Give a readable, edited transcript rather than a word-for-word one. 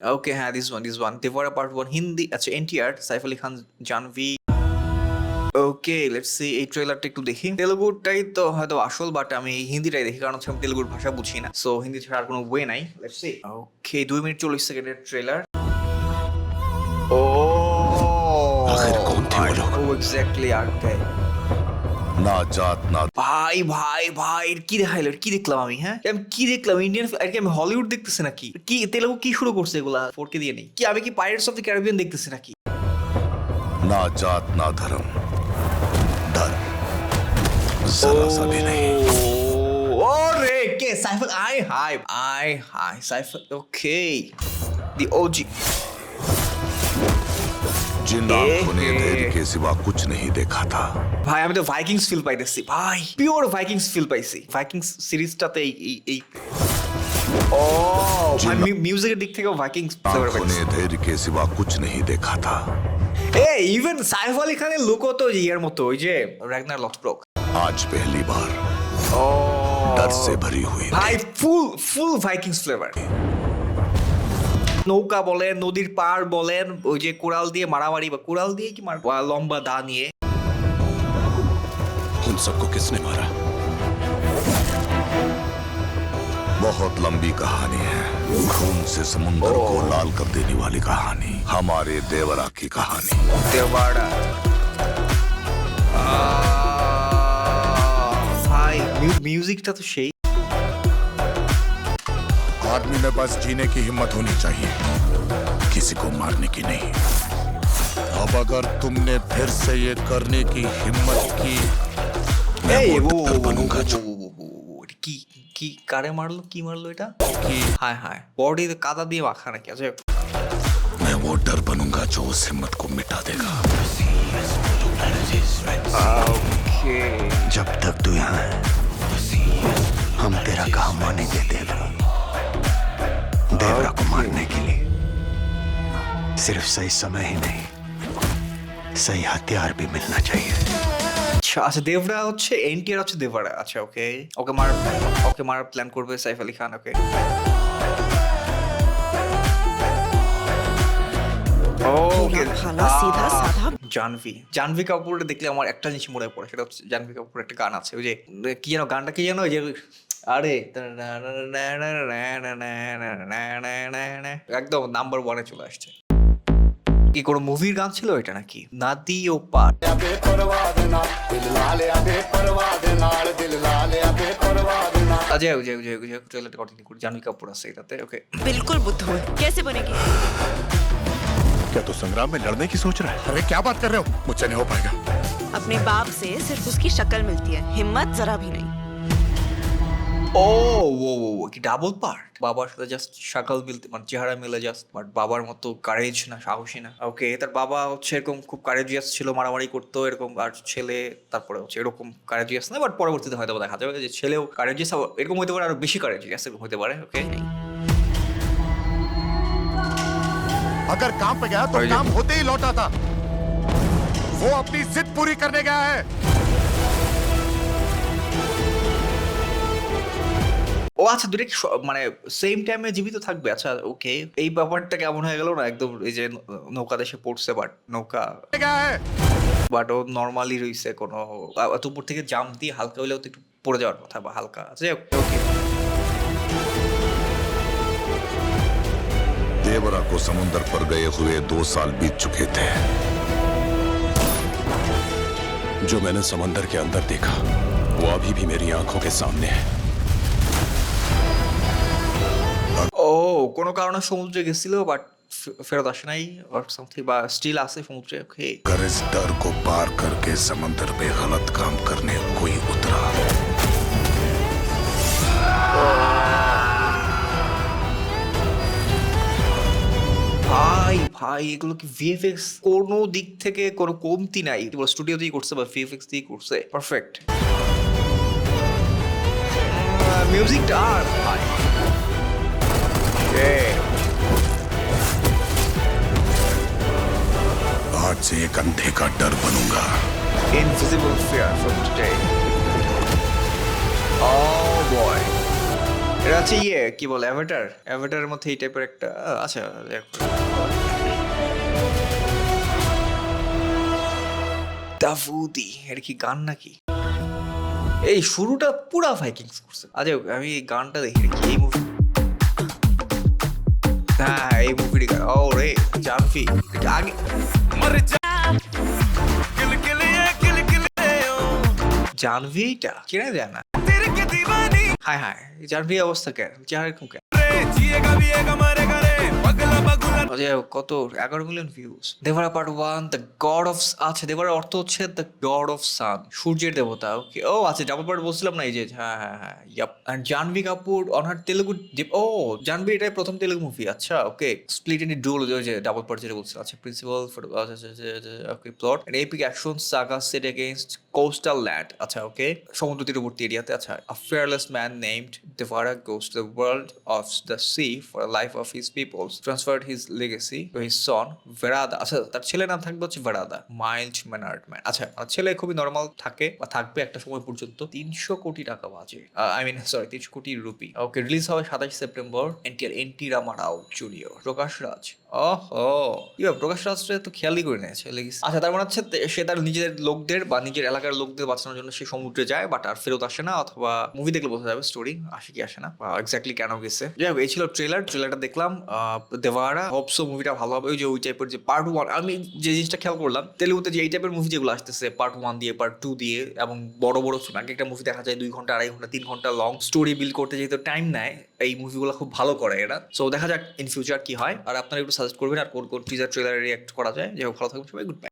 ওকে, হ্যাঁ, this one Devara part 1 Hindi, আচ্ছা NTR, Saif Ali Khan, Janhvi. Okay, let's see এই ট্রেলারটা একটু দেখি। তেলুগুটাই তো হয়তো আসল, বাট আমি হিন্দিটাই দেখি কারণ হচ্ছে আমি তেলুগুর ভাষা বুঝি না। সো হিন্দি ছাড়া আর কোনো ওয়ে নাই। Let's see. ওকে, 2 মিনিট 40 সেকেন্ডের ট্রেলার। ও आखिर कौन थे वो लोग? ও এক্স্যাক্টলি আর্টে। ना जात ना ভাই ভাই ভাই, এর কি দেখাইলো? এর কি দেখলাম আমি? হ্যাঁ, আমি কি দেখলাম? ইন্ডিয়ান আর কি, আমি হলিউড দেখতেছি নাকি? কি তেলেগু কি শুরু করছে এগুলা 4K দিয়ে নেই কি? আমি কি পাইরেটস অফ দ্য ক্যারিবিয়ান দেখতেছি নাকি? ना जात ना धर्म, डर जरा सा भी नहीं। ওরে কে? সাইফাল আই হাই সাইফাল। Okay, the OG. जिन आंखों ने धैर्य के सिवा कुछ नहीं देखा था, ভাই আমি তো ভাইকিংস ফিল পাইতেছি ভাই, পিওর ভাইকিংস ফিল পাইছি। ভাইকিংস সিরিজটাতে এই ও ভাই, মিউজিকের দিক থেকেও ভাইকিংস ফ্লেভার आंखों পাইছি। ने धैर्य के सिवा कुछ नहीं देखा था। এ ইভেন সাইফ আলী খানের লুকও তো ইয়ের মতো, ওই যে র্যাগনার লথব্রোক। आज पहली बार ও डर से भरी हुई ভাই, ফুল ভাইকিংস ফ্লেভার। নৌকা বলেন, নদীর পার বলেন, ওই যে কোরাল দিয়ে মারামারি, বা কোরাল দিয়ে কি মার, লম্বা দা নিয়ে। उन सबको किसने मारा? बहुत लंबी कहानी है, खून से समुद्र को लाल कर देने वाली कहानी, हमारे देवरा की कहानी। দেওয়াড়া। ভাই মিউজিকটা তো সেই। आदमी में बस जीने की हिम्मत होनी चाहिए, किसी को मारने की नहीं। अब अगर तुमने फिर से ये करने की हिम्मत की, मैं এই वो डर बनूंगा जो কি কি কারে মারলো? কি মারলো এটা? कि হায় হায়, বডিতে কাদা দিয়ে মাখা নাকি? আচ্ছা मैं वो डर बनूंगा जो उस हिम्मत को मिटा देगा। ওকে। जब तक तू यहाँ है हम तेरा काम आने दे देवरा। देवरा को मारने के लिए सिर्फ सही समय ही नहीं, सही हथियार भी मिलना चाहिए। আচ্ছা আচ্ছা, দেবরা হচ্ছে এনটিআর, হচ্ছে দেবরা। আচ্ছা ওকে, ওকে মারার প্ল্যান করবে সাইফ আলী খান। ওকে, ওকে। খালা সিধা সাধা। জাহ্নবী কাপুর দেখলে আমার একটা জিনিস মনে পড়ে, সেটা হচ্ছে জাহ্নবী কাপুর একটা গান আছে, ওই যে কি যেন গানটা, কি যেন, ওই যে আরে একদম নাম্বার 1-এ চলে আসছে। কি কোনো মুভির গান ছিল এটা নাকি? নাদি ও পার। ট্রেলারটা কন্টিনিউ করি। জাহ্নবী কাপুর আছে এটাতে। ওকে, बिल्कुल बुद्धू है, कैसे बनेगी? क्या तू संग्राम में लड़ने की सोच रहा है? अरे क्या बात कर रहे हो? मुझसे नहीं हो पाएगा। अपने बाप से सिर्फ उसकी शक्ल मिलती है, हिम्मत जरा भी नहीं। ও কি ডাবল পার্ট? বাবার সাথে জাস্ট শাকল মিলতে, মানে চেহারা মিলে জাস্ট, বাট বাবার মতো কারেজ না, সাহসী না। ওকে, তার বাবা হচ্ছে এরকম খুব কারেজিয়াস ছিল, মারামারি করতো এরকম, আর ছেলে তারপরে হচ্ছে এরকম কারেজিয়াস না, বাট পরবর্তীতে হয়তো দেখা যাবে যে ছেলেও কারেজিয়াস এরকম হতে পারে, আরো বেশি কারেজিয়াস হতে পারে। ওকে, नहीं अगर काम पे गया तो काम होते ही लौटा था। वो अपनी जिद पूरी करने गया है। ও আচ্ছা, দুটো কি মানে সেম টাইমে জীবিত থাকবে? আচ্ছা ওকে, এই ব্যাপারটা কেমন হয়ে গেল না একদম, এই যে নৌকা দেশে পড়ছে, বাট নৌকা, गया है। বাট ও নর্মালি রইছে, কোনো এত উপর থেকে জাম্প দিয়ে হালকা হলেও তো একটু পড়ে যাওয়ার কথা, বা হালকা। আচ্ছা ওকে। देवरा को समुद्र पर गए हुए 2 साल बीत चुके थे। जो मैंने समंदर के अंदर देखा वो अभी भी मेरी आंखों के सामने है। ও কোনো কারণে সমুদ্রে গেছিল, বাট ফেরত আসে নাই or something, বা স্টিল আছে সমুদ্রে। ওকে, अगर इस डर को पार करके समंदर पे गलत काम करने कोई उतरा, ভাই এগুলো কি ভিএফএক্স কোনো দিক থেকে কোনো কমতি নাই? স্টুডিও দিয়ে করছে বা ভিএফএক্স দিয়ে করছে, পারফেক্ট। মিউজিকটা আর ভাই, आज से एक अंधे का डर बनूंगा। Invisible fear from today. Oh boy. এটা হচ্ছে কি বলে অ্যাভাটারের মধ্যে এই টাইপের একটা আচ্ছা দাফুদি এটা কি গান নাকি? এই শুরুটা পুরা ভাইকিংস করছে। আচ্ছা আমি এই গানটা দেখি কি এই মুভি, হ্যাঁ এই মুভির গান। ও রে জানভি আগে জানভি এটা চেনা যায় না। হায় হায় জানভি অবস্থা কেন চেহারা এরকম কেন? কত 11 million views. Devara part 1 the god of, আচ্ছা দেভারার অর্থ হচ্ছে দ্য গড অফ সান, সূর্যের দেবতা। ওকে ও আচ্ছা ডাবল পার্ট বলছিলাম না এই যে হ্যাঁ yup. And Janhvi Kapoor on her Telugu, ও জাহ্নবী এটাই প্রথম তেলুগু মুভি। আচ্ছা ওকে স্প্লিট ইন ডুল ওই যে ডাবল পার্ট যেটা বলছিল। আচ্ছা principal okay plot and epic action saga set against coastal land. আচ্ছা ওকে সমুদ্র তীরবর্তী এরিয়াতে। আচ্ছা a fearless man named Devara goes to the world of the sea for the life of his peoples, transferred his legacy to his son Verada। আচ্ছা তার ছেলের নাম থাকবে হচ্ছে ভেরাদা, মাইল্ড ম্যানার্ড ম্যান। আচ্ছা ছেলে খুবই নর্মাল থাকে বা থাকবে একটা সময় পর্যন্ত। 300 কোটি টাকা বাজে, আই মিন সরি 300 কোটি রুপি। ওকে রিলিজ হবে 27 সেপ্টেম্বর। এনটি রামারাও জুনিয়র, প্রকাশ রাজ। প্রকাশ রাজটা তো খেয়ালই করে নিয়েছে লেগেছে। আচ্ছা তার মানে হচ্ছে সে তার নিজের লোকদের বা নিজের এলাকার লোকদের বাঁচানোর জন্য সে সমুদ্রে যায়, বাট আর ফেরত আসে না, অথবা মুভি দেখলে বোঝা যাবে স্টোরি আসে কি আসে না বা এক্স্যাক্টলি কেন গেছে। যাই হোক এই ছিল ট্রেলারটা দেখলাম। দেভারা হোপসো মুভিটা ভালো হবে। ওই যে ওই টাইপের যে পার্ট 1, আমি যে জিনিসটা খেয়াল করলাম তেলুগুতে যে এই টাইপের মুভি যেগুলো আসতেছে পার্ট 1 দিয়ে পার্ট 2 দিয়ে, এবং বড় আগে একটা মুভি দেখা যায় 2 ঘন্টা 2.5 ঘন্টা 3 ঘন্টা লং স্টোরি বিল্ড করতে যেহেতু টাইম নেয়, এই মুভিগুলো খুব ভালো করে এরা। সো দেখা যাক ইন ফিউচার কি হয়। আর আপনারা একটু সাজেস্ট করবেন আর কোন টিজার ট্রেলারে রিঅ্যাক্ট করা যায়। যে ভালো থাকবেন সবাই, গুড বাই।